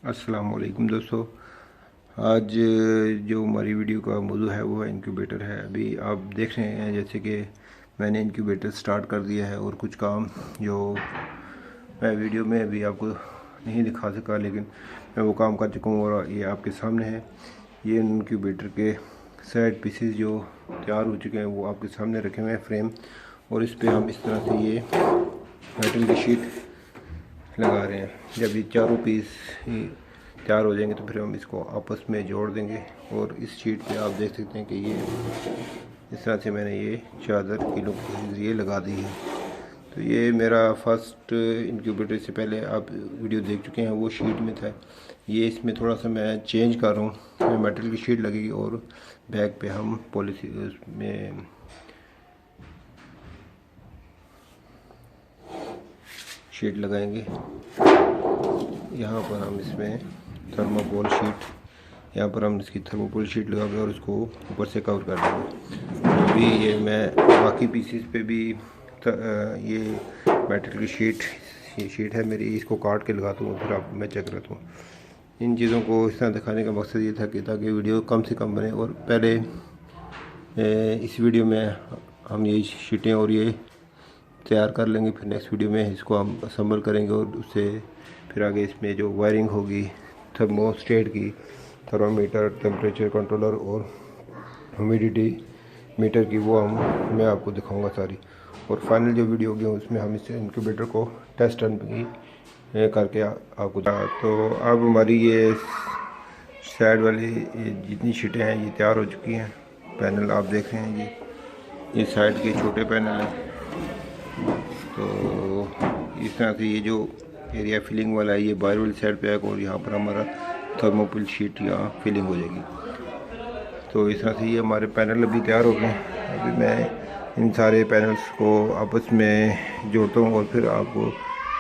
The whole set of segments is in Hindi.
अस्सलाम वालेकुम दोस्तों। आज जो हमारी वीडियो का मौजू है वो इंक्यूबेटर है। अभी आप देख रहे हैं जैसे कि मैंने इंक्यूबेटर स्टार्ट कर दिया है और कुछ काम जो मैं वीडियो में अभी आपको नहीं दिखा सका, लेकिन मैं वो काम कर चुका हूँ और ये आपके सामने है। ये इंक्यूबेटर के साइड पीसेस जो तैयार हो चुके हैं वो आपके सामने रखे हुए हैं फ्रेम, और इस पर हम इस तरह से ये मेटल की शीट लगा रहे हैं। जब ये चारों पीस तैयार हो जाएंगे तो फिर हम इसको आपस में जोड़ देंगे। और इस शीट पे आप देख सकते हैं कि ये इस तरह से मैंने ये चादर किलो के ज़रिए लगा दी है। तो ये मेरा फर्स्ट इंक्यूबेटर, से पहले आप वीडियो देख चुके हैं, वो शीट में था। ये इसमें थोड़ा सा मैं चेंज कर रहा हूँ, इसमें मेटल की शीट लगेगी और बैक पे हम पॉलिसी उसमें शीट लगाएंगे। यहाँ पर हम इसमें थर्मोकोल शीट, यहाँ पर हम इसकी थर्मोकोल शीट लगाएंगे और इसको ऊपर से कवर कर देंगे। अभी ये मैं बाकी पीसीस पे भी ये मेटल की शीट है मेरी, इसको काट के लगाता हूँ फिर आप मैं चेक करता हूँ। इन चीज़ों को इस तरह दिखाने का मकसद ये था कि ताकि वीडियो कम से कम बने, और पहले इस वीडियो में हम ये शीटें और ये तैयार कर लेंगे, फिर नेक्स्ट वीडियो में इसको हम असम्बल करेंगे और उससे फिर आगे इसमें जो वायरिंग होगी थर्मोस्टेट की, थर्मामीटर, टेम्परेचर कंट्रोलर और ह्यूमिडिटी मीटर की, वो मैं आपको दिखाऊंगा सारी। और फाइनल जो वीडियो होगी उसमें हम इस इंक्यूबेटर को टेस्ट रन करके आपको तो अब हमारी ये साइड वाली जितनी शीटें हैं ये तैयार हो चुकी हैं। पैनल आप देख रहे हैं, ये साइड के छोटे पैनल हैं। तो इस तरह से ये जो एरिया फिलिंग वाला है ये बाहर वाली साइड पे है, और यहाँ पर हमारा थर्मोपिल शीट यहाँ फिलिंग हो जाएगी। तो इस तरह से ये हमारे पैनल अभी तैयार हो गए। अभी मैं इन सारे पैनल्स को आपस में जोड़ता हूँ और फिर आपको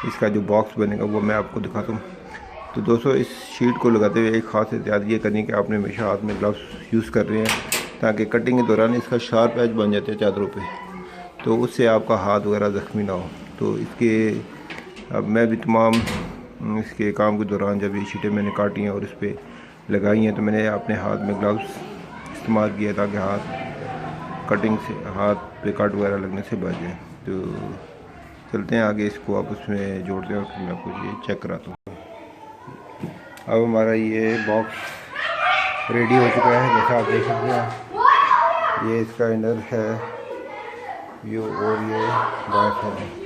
इसका जो बॉक्स बनेगा वो मैं आपको दिखाता हूँ। तो दोस्तों, इस शीट को लगाते हुए एक ख़ास एहतियात ये करनी कि आपने हमेशा हाथ में ग्लव्स यूज़ कर रहे हैं, ताकि कटिंग के दौरान इसका शार्प एज बन जाते हैं चादरों पे, तो उससे आपका हाथ वगैरह ज़ख्मी ना हो। तो इसके अब मैं भी तमाम इसके काम के दौरान जब ये शीटें मैंने काटी हैं और इस पर लगाई हैं तो मैंने अपने हाथ में ग्लव्स इस्तेमाल किया ताकि हाथ कटिंग से, हाथ पे कट वगैरह लगने से बच जाए। तो चलते हैं आगे, इसको आपस में जोड़ते हैं और फिर मैं आपको ये चेक कराता हूँ। अब हमारा ये बॉक्स रेडी हो चुका है, जैसा आप देख सकते हैं। ये इसका इनर है ये, और ये बाहर है।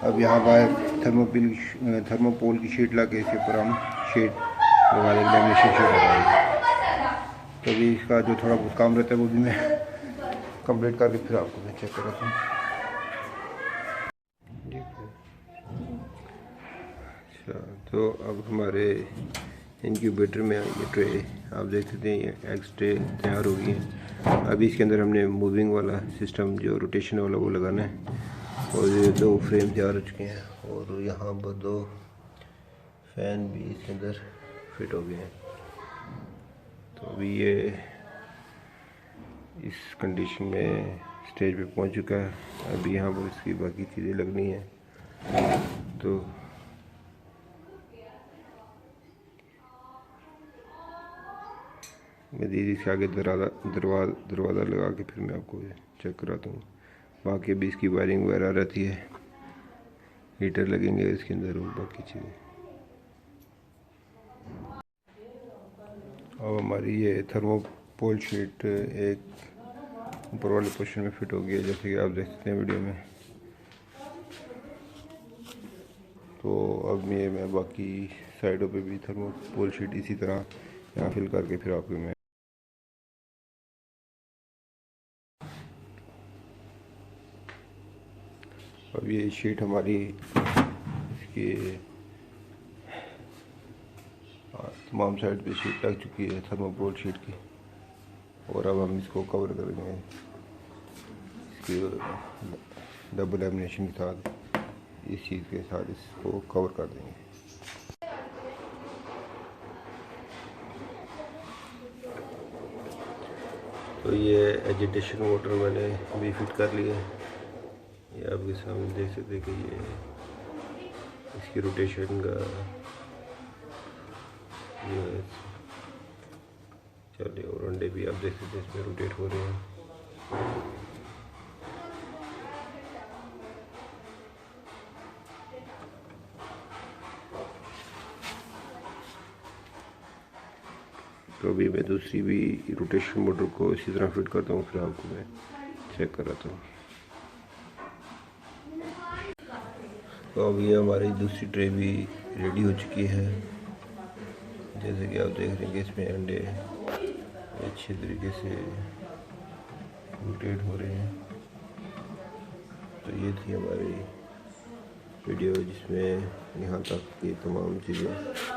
अब यहाँ बाहर थर्मोपोल की शीट लगा के इसके ऊपर हम शीट लगा देंगे, लेमिनेशन शीट लगाएंगे। तो अभी इसका जो थोड़ा बहुत काम रहता है वो भी मैं कंप्लीट करके फिर आपको मैं चेक कराता हूँ। अच्छा, तो अब हमारे इंक्यूबेटर में ये ट्रे आप देख सकते हैं, ये एग्स ट्रे तैयार हो गई है। अभी इसके अंदर हमने मूविंग वाला सिस्टम जो रोटेशन वाला वो लगाना है, और ये 2 फ्रेम तैयार हो चुके हैं और यहाँ पर 2 फैन भी इसके अंदर फिट हो गए हैं। तो अभी ये इस कंडीशन में स्टेज पे पहुंच चुका है। अभी यहाँ पर इसकी बाकी चीज़ें लगनी है। तो मज़ीद इसके आगे दरवाज़ा लगा के फिर मैं आपको चेक कराता हूँ। बाकी अभी इसकी वायरिंग वगैरह रहती है, हीटर लगेंगे इसके अंदर और बाकी चीज़ें। अब हमारी ये थर्मोपोल शीट एक ऊपर वाले पोर्शन में फिट हो गई है, जैसे कि आप देख सकते हैं वीडियो में। तो अब मैं बाकी साइडों पे भी थर्मोपोल शीट इसी तरह यहाँ फिल करके फिर आपको मैं अब ये शीट हमारी इसकी तमाम साइड पे शीट लग चुकी है थर्मोकोल शीट की, और अब हम इसको कवर करेंगे इसकी डबल लैमिनेशन के साथ, इस चीज़ के साथ इसको कवर कर देंगे। तो ये एजिटेशन वाटर मैंने भी फिट कर लिया है। ये आपके सामने देख सकते हैं कि ये इसकी रोटेशन का जो है चले, और अंडे भी आप देख सकते हैं इसमें रोटेट हो रहे हैं। तो अभी मैं दूसरी भी रोटेशन मोटर को इसी तरह फिट करता हूँ, फिर आपको मैं चेक कराता हूँ। तो अभी हमारी दूसरी ट्रे भी रेडी हो चुकी है। जैसे कि आप देख रहे हैं कि इसमें अंडे अच्छे तरीके से रोटेट हो रहे हैं। तो ये थी हमारी वीडियो, जिसमें यहाँ तक ये तमाम चीज़ें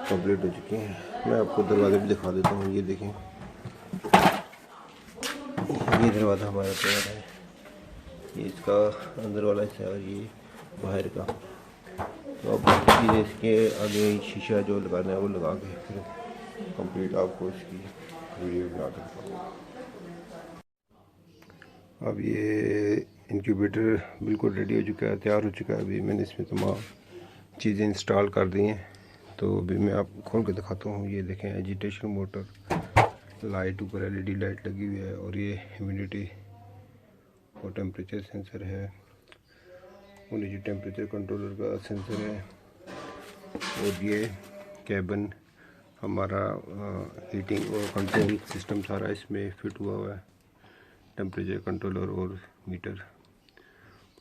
कंप्लीट हो चुकी हैं। मैं आपको दरवाज़ा भी दिखा देता हूँ। ये देखें, ये दरवाज़ा हमारा तैयार है। ये इसका अंदर वाला हिस्सा है और ये बाहर का। तो अब चीज़ें इसके आगे शीशा जो लगाना है वो लगा के फिर कंप्लीट आपको इसकी वीडियो बना देता हूँ। अब ये इंक्यूबेटर बिल्कुल रेडी हो चुका है, तैयार हो चुका है। अभी मैंने इसमें तमाम चीज़ें इंस्टॉल कर दी हैं। तो अभी मैं आपको खोल के दिखाता हूँ। ये देखें, एजिटेशन मोटर, लाइट ऊपर एलईडी लाइट लगी हुई है, और ये ह्यूमिडिटी और टेम्परेचर सेंसर है, और ये टेम्परेचर कंट्रोलर का सेंसर है, और ये कैबिन हमारा हीटिंग और कंट्रोल सिस्टम सारा इसमें फिट हुआ है, टेम्परेचर कंट्रोलर और मीटर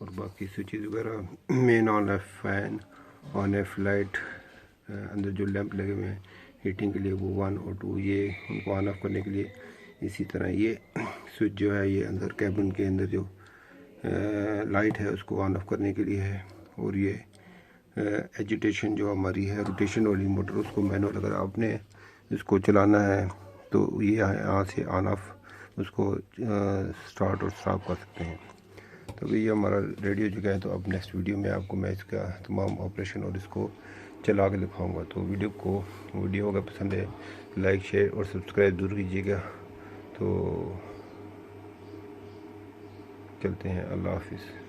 और बाकी स्विचेस वगैरह। Main on F fan, on F light, अंदर जो लैंप लगे हुए हैं हीटिंग के लिए वो 1 और 2, ये उनको ऑन ऑफ करने के लिए। इसी तरह ये स्विच जो है ये अंदर कैबिन के अंदर जो लाइट है उसको ऑन ऑफ करने के लिए है। और ये एजिटेशन जो हमारी है रोटेशन वाली मोटर, उसको मैनुअल अगर आपने इसको चलाना है तो ये यहाँ से ऑन ऑफ उसको स्टार्ट और स्टॉप कर सकते हैं। तो अभी ये हमारा रेडी हो चुका है। तो अब नेक्स्ट वीडियो में आपको मैं इसका तमाम ऑपरेशन और इसको चला के दिखाऊंगा। तो वीडियो अगर पसंद है लाइक शेयर और सब्सक्राइब ज़रूर कीजिएगा। तो चलते हैं, अल्लाह हाफिज़।